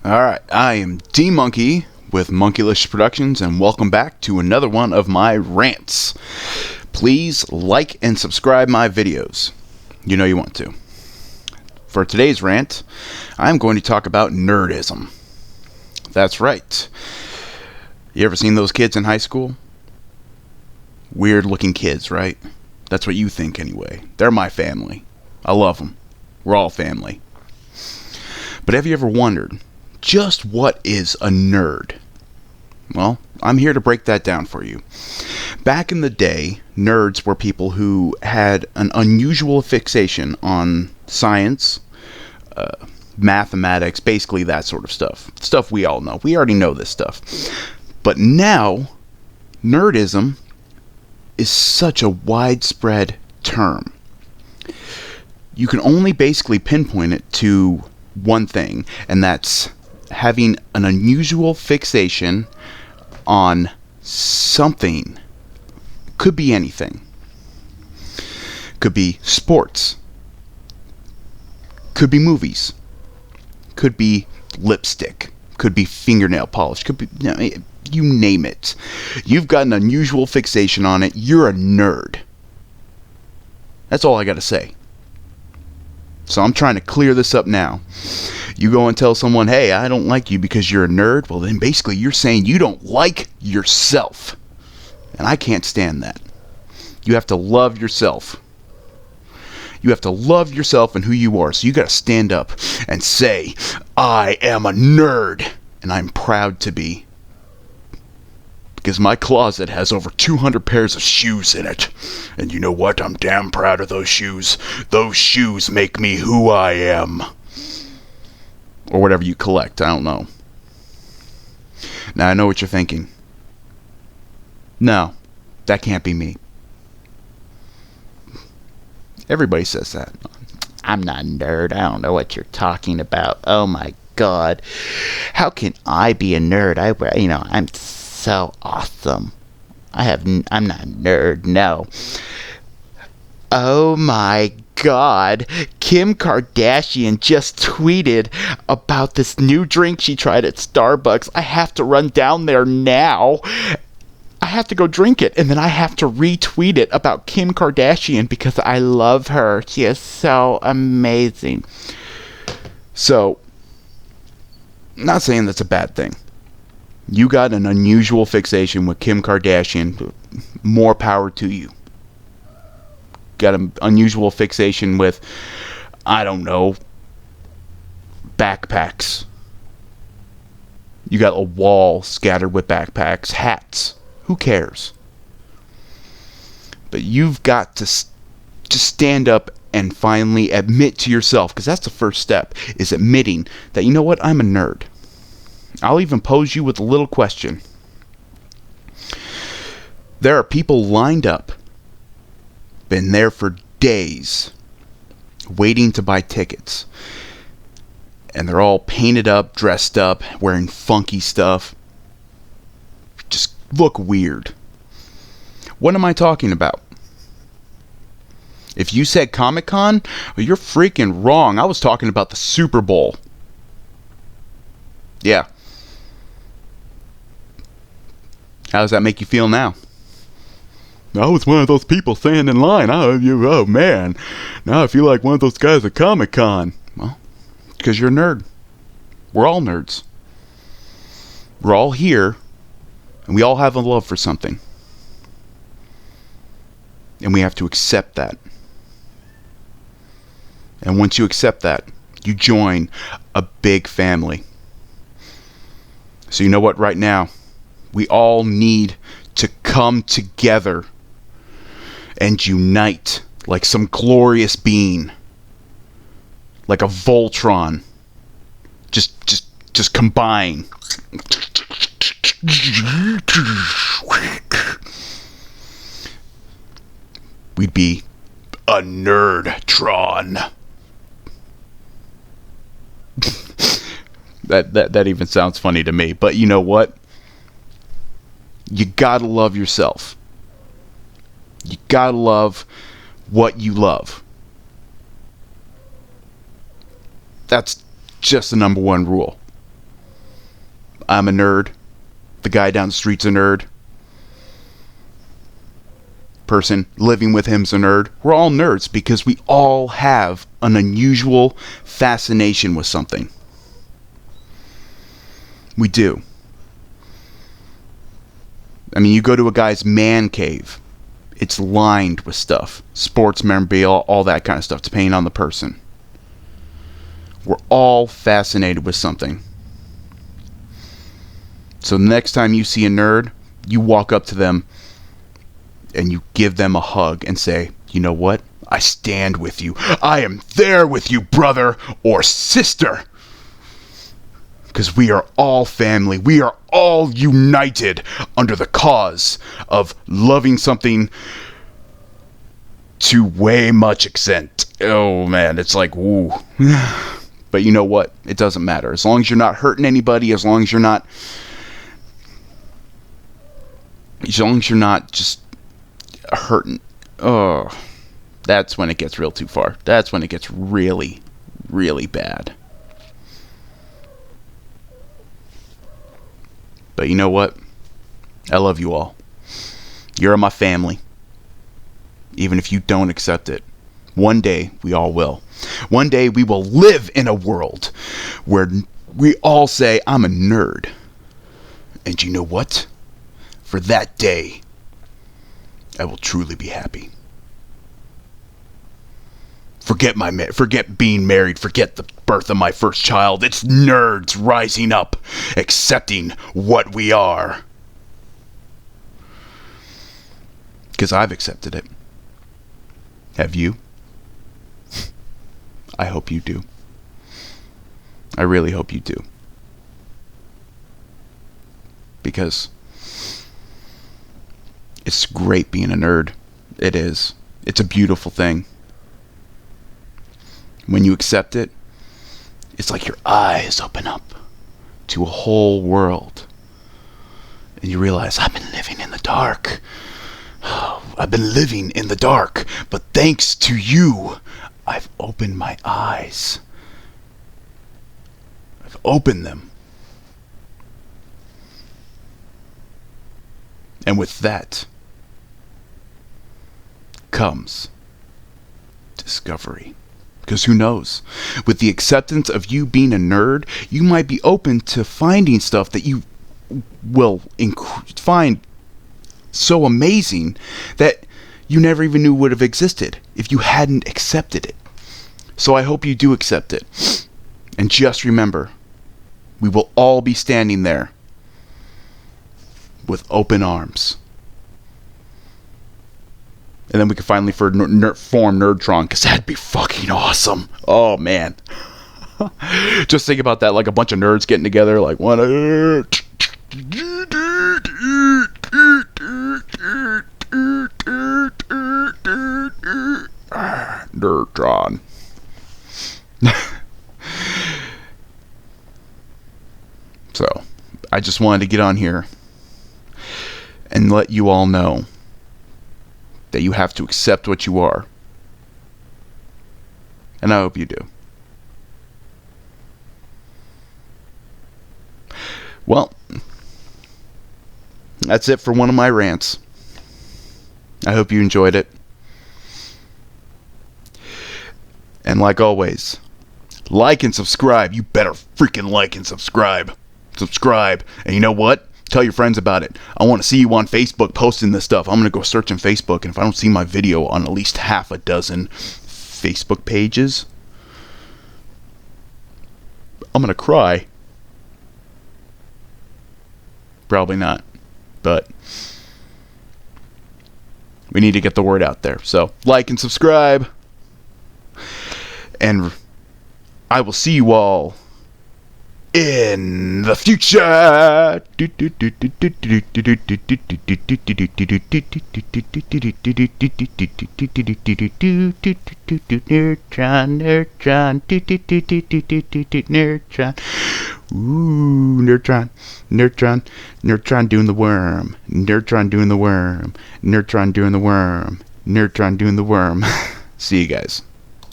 Alright, I am DeMonky with Monkeylicious Productions, and welcome back to another one of my rants. Please like and subscribe my videos. You know you want to. For today's rant, I'm going to talk about nerdism. That's right. You ever seen those kids in high school? Weird looking kids, right? That's what you think anyway. They're my family. I love them. We're all family. But have you ever wondered, just what is a nerd? Well, I'm here to break that down for you. Back in the day, nerds were people who had an unusual fixation on science, mathematics, basically that sort of stuff. Stuff we all know. We already know this stuff. But now, nerdism is such a widespread term. You can only basically pinpoint it to one thing, and that's having an unusual fixation on something. Could be anything. Could be sports. Could be movies. Could be lipstick. Could be fingernail polish. Could be, you name it. You've got an unusual fixation on it. You're a nerd. That's all I gotta say. So I'm trying to clear this up now. You go and tell someone, hey, I don't like you because you're a nerd. Well, then basically you're saying you don't like yourself. And I can't stand that. You have to love yourself. You have to love yourself and who you are. So you got to stand up and say, I am a nerd. And I'm proud to be. Because my closet has over 200 pairs of shoes in it. And you know what? I'm damn proud of those shoes. Those shoes make me who I am. Or whatever you collect, I don't know. Now I know what you're thinking. No, that can't be me. Everybody says that. I'm not a nerd. I don't know what you're talking about. Oh my God. How can I be a nerd? I'm so awesome. I'm not a nerd. No. Oh my God, Kim Kardashian just tweeted about this new drink she tried at Starbucks. I have to run down there now. I have to go drink it, and then I have to retweet it about Kim Kardashian because I love her. She is so amazing. So, not saying that's a bad thing. You got an unusual fixation with Kim Kardashian. More power to you. Got an unusual fixation with, I don't know, backpacks. You got a wall scattered with backpacks, hats. Who cares? But you've got to just stand up and finally admit to yourself, because that's the first step, is admitting that, you know what, I'm a nerd. I'll even pose you with a little question. There are people lined up, been there for days, waiting to buy tickets. And they're all painted up, dressed up, wearing funky stuff. Just look weird. What am I talking about? If you said Comic-Con, well, you're freaking wrong. I was talking about the Super Bowl. Yeah. How does that make you feel now? I was one of those people standing in line. Oh man. Now I feel like one of those guys at Comic-Con. Well, because you're a nerd. We're all nerds. We're all here, and we all have a love for something. And we have to accept that. And once you accept that, you join a big family. So you know what, right now, we all need to come together and unite like some glorious being, like a Voltron. Just combine. We'd be a Nerdtron. That even sounds funny to me, but you know what? You gotta love yourself. You gotta love what you love. That's just the number one rule. I'm a nerd. The guy down the street's a nerd. Person living with him's a nerd. We're all nerds because we all have an unusual fascination with something. We do. I mean, you go to a guy's man cave. It's lined with stuff. Sports memorabilia, all that kind of stuff, depending on the person. We're all fascinated with something. So the next time you see a nerd, you walk up to them and you give them a hug and say, you know what? I stand with you. I am there with you, brother or sister. Because we are all family. We are all united under the cause of loving something to way much extent. Oh man, it's like, woo. But you know what? It doesn't matter. As long as you're not hurting anybody, as long as you're not just hurting. Oh, that's when it gets real too far. That's when it gets really, really bad. But you know what? I love you all. You're my family. Even if you don't accept it. One day, we all will. One day, we will live in a world where we all say, I'm a nerd. And you know what? For that day, I will truly be happy. Forget being married. Forget the birth of my first child. It's nerds rising up, accepting what we are. Because I've accepted it. Have you? I hope you do. I really hope you do. Because it's great being a nerd. It is. It's a beautiful thing. When you accept it, it's like your eyes open up to a whole world. And you realize, I've been living in the dark. I've been living in the dark. But thanks to you, I've opened my eyes. I've opened them. And with that comes discovery. Because who knows? With the acceptance of you being a nerd, you might be open to finding stuff that you will find so amazing that you never even knew would have existed if you hadn't accepted it. So I hope you do accept it. And just remember, we will all be standing there with open arms. And then we could finally form Nerdtron, because that'd be fucking awesome. Oh, man. Just think about that, like a bunch of nerds getting together, like one. Nerdtron. So, I just wanted to get on here and let you all know that you have to accept what you are. And I hope you do. Well, that's it for one of my rants. I hope you enjoyed it. And like always, like and subscribe. You better freaking like and subscribe. Subscribe. And you know what? Tell your friends about it. I want to see you on Facebook posting this stuff. I'm going to go search in Facebook, and if I don't see my video on at least half a dozen Facebook pages, I'm going to cry. Probably not, but we need to get the word out there. So, like and subscribe, and I will see you all in the future. Nerdtron. Ooh, Nerdtron doing the worm. Nerdtron doing the worm. Nerdtron doing the worm. Nerdtron doing the worm. See you guys.